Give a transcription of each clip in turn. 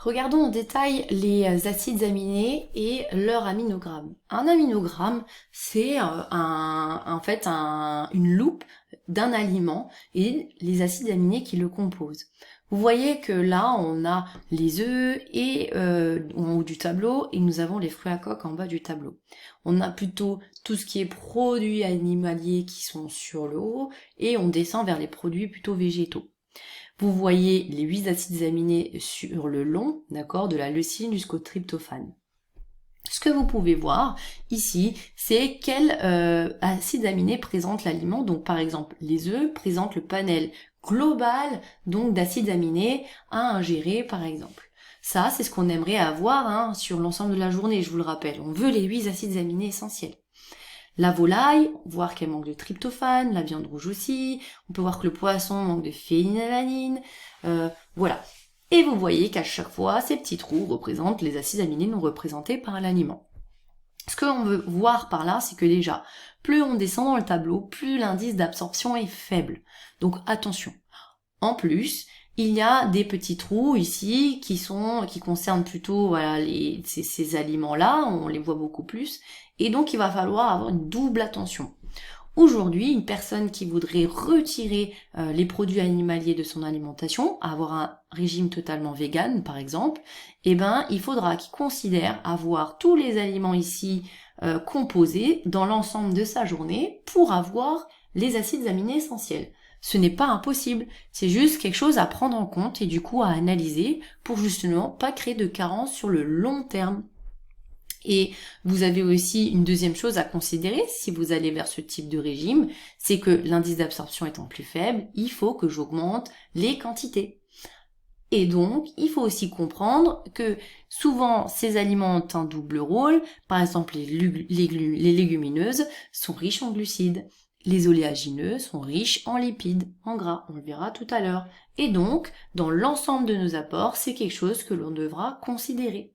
Regardons en détail les acides aminés et leur aminogramme. Un aminogramme, c'est une loupe d'un aliment et les acides aminés qui le composent. Vous voyez que là, on a les œufs et en haut du tableau et nous avons les fruits à coque en bas du tableau. On a plutôt tout ce qui est produits animaliers qui sont sur le haut et on descend vers les produits plutôt végétaux. Vous voyez les 8 acides aminés sur le long, d'accord, de la leucine jusqu'au tryptophane. Ce que vous pouvez voir ici, c'est quel acide aminé présente l'aliment. Donc par exemple, les œufs présentent le panel global donc d'acides aminés à ingérer par exemple. Ça, c'est ce qu'on aimerait avoir sur l'ensemble de la journée, je vous le rappelle. On veut les 8 acides aminés essentiels. La volaille, voir qu'elle manque de tryptophane, la viande rouge aussi, on peut voir que le poisson manque de phénylalanine, voilà. Et vous voyez qu'à chaque fois, ces petits trous représentent les acides aminés non représentés par l'aliment. Ce que l'on veut voir par là, c'est que déjà, plus on descend dans le tableau, plus l'indice d'absorption est faible. Donc attention. En plus, il y a des petits trous ici qui concernent plutôt ces aliments-là, on les voit beaucoup plus, et donc il va falloir avoir une double attention. Aujourd'hui, une personne qui voudrait retirer les produits animaliers de son alimentation, avoir un régime totalement vegan par exemple, il faudra qu'il considère avoir tous les aliments ici composés dans l'ensemble de sa journée pour avoir les acides aminés essentiels. Ce n'est pas impossible, c'est juste quelque chose à prendre en compte et du coup à analyser pour justement pas créer de carence sur le long terme. Et vous avez aussi une deuxième chose à considérer si vous allez vers ce type de régime, c'est que l'indice d'absorption étant plus faible, il faut que j'augmente les quantités. Et donc, il faut aussi comprendre que souvent ces aliments ont un double rôle, par exemple les légumineuses sont riches en glucides. Les oléagineux sont riches en lipides, en gras, on le verra tout à l'heure. Et donc, dans l'ensemble de nos apports, c'est quelque chose que l'on devra considérer.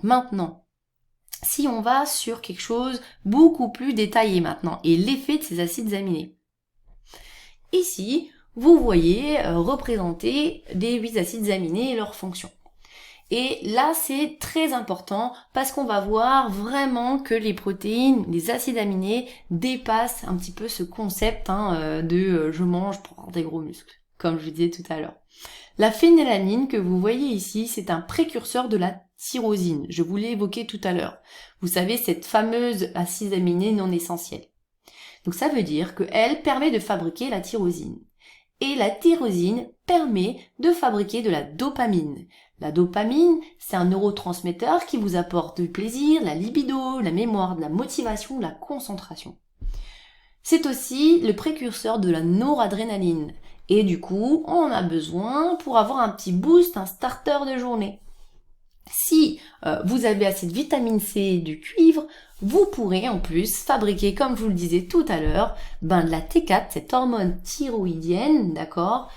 Maintenant, si on va sur quelque chose beaucoup plus détaillé maintenant, et l'effet de ces acides aminés. Ici, vous voyez représenter les 8 acides aminés et leurs fonctions. Et là, c'est très important parce qu'on va voir vraiment que les protéines, les acides aminés dépassent un petit peu ce concept je mange pour avoir des gros muscles, comme je vous disais tout à l'heure. La phénylalanine que vous voyez ici, c'est un précurseur de la tyrosine. Je vous l'ai évoqué tout à l'heure. Vous savez, cette fameuse acide aminé non essentiel. Donc ça veut dire qu'elle permet de fabriquer la tyrosine. Et la tyrosine permet de fabriquer de la dopamine. La dopamine, c'est un neurotransmetteur qui vous apporte du plaisir, la libido, la mémoire, de la motivation, de la concentration. C'est aussi le précurseur de la noradrénaline. Et du coup, on en a besoin pour avoir un petit boost, un starter de journée. Si vous avez assez de vitamine C et du cuivre, vous pourrez en plus fabriquer, comme je vous le disais tout à l'heure, de la T4, cette hormone thyroïdienne, d'accord,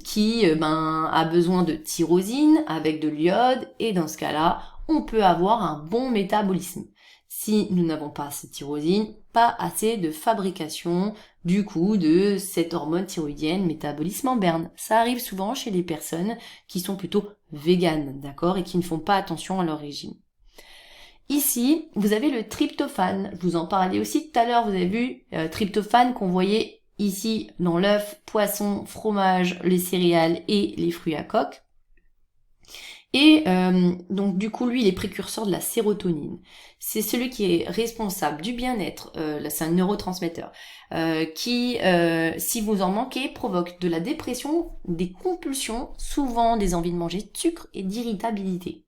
qui a besoin de tyrosine avec de l'iode, et dans ce cas-là, on peut avoir un bon métabolisme. Si nous n'avons pas assez de tyrosine, pas assez de fabrication du coup de cette hormone thyroïdienne, métabolisme en berne. Ça arrive souvent chez les personnes qui sont plutôt véganes, d'accord, et qui ne font pas attention à leur régime. Ici, vous avez le tryptophane. Je vous en parlais aussi tout à l'heure, vous avez vu tryptophane qu'on voyait ici dans l'œuf, poisson, fromage, les céréales et les fruits à coque. Et donc du coup, lui, il est précurseur de la sérotonine. C'est celui qui est responsable du bien-être, c'est un neurotransmetteur, qui, si vous en manquez, provoque de la dépression, des compulsions, souvent des envies de manger de sucre et d'irritabilité.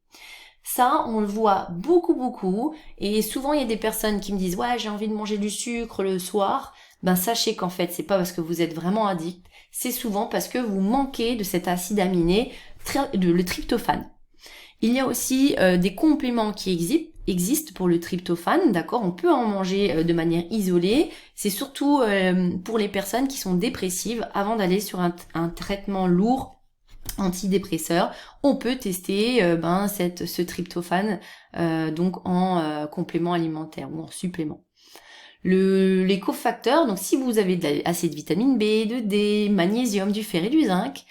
Ça, on le voit beaucoup, et souvent il y a des personnes qui me disent « Ouais, j'ai envie de manger du sucre le soir », sachez qu'en fait, c'est pas parce que vous êtes vraiment addict, c'est souvent parce que vous manquez de cet acide aminé, le tryptophane. Il y a aussi des compléments qui existent pour le tryptophane, d'accord, on peut en manger de manière isolée, c'est surtout pour les personnes qui sont dépressives, avant d'aller sur un traitement lourd, antidépresseur, on peut tester ce tryptophane donc en complément alimentaire ou en supplément. Les cofacteurs, donc si vous avez assez de vitamine B, de D, magnésium, du fer et du zinc,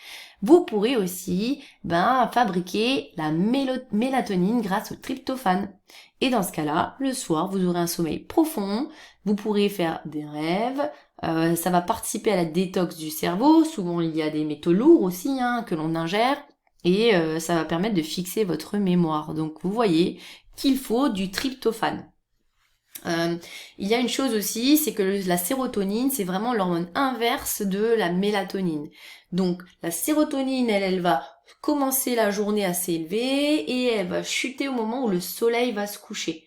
Vous pourrez aussi fabriquer la mélatonine grâce au tryptophane. Et dans ce cas-là, le soir, vous aurez un sommeil profond, vous pourrez faire des rêves, ça va participer à la détox du cerveau. Souvent, il y a des métaux lourds aussi que l'on ingère et ça va permettre de fixer votre mémoire. Donc, vous voyez qu'il faut du tryptophane. Il y a une chose aussi, c'est que la sérotonine, c'est vraiment l'hormone inverse de la mélatonine. Donc la sérotonine, elle va commencer la journée assez élevée et elle va chuter au moment où le soleil va se coucher.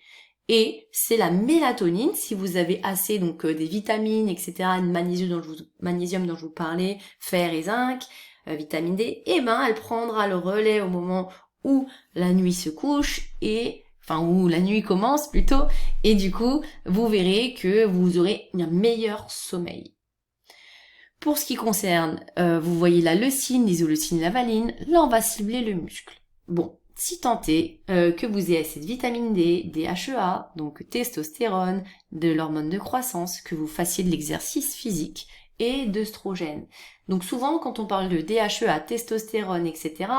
Et c'est la mélatonine, si vous avez assez des vitamines, etc., magnésium dont je vous parlais, fer et zinc, vitamine D, elle prendra le relais au moment où la nuit se couche où la nuit commence plutôt, et du coup, vous verrez que vous aurez un meilleur sommeil. Pour ce qui concerne, vous voyez la leucine, l'isoleucine, la valine, là on va cibler le muscle. Bon, si tant est que vous ayez cette vitamine D, DHEA, donc testostérone, de l'hormone de croissance, que vous fassiez de l'exercice physique et d'œstrogène. Donc souvent, quand on parle de DHEA, testostérone, etc.,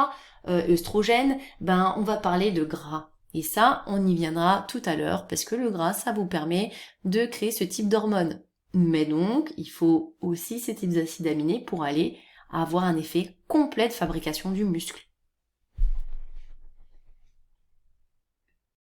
œstrogène, on va parler de gras. Et ça, on y viendra tout à l'heure, parce que le gras, ça vous permet de créer ce type d'hormones. Mais donc, il faut aussi ces types d'acides aminés pour aller avoir un effet complet de fabrication du muscle.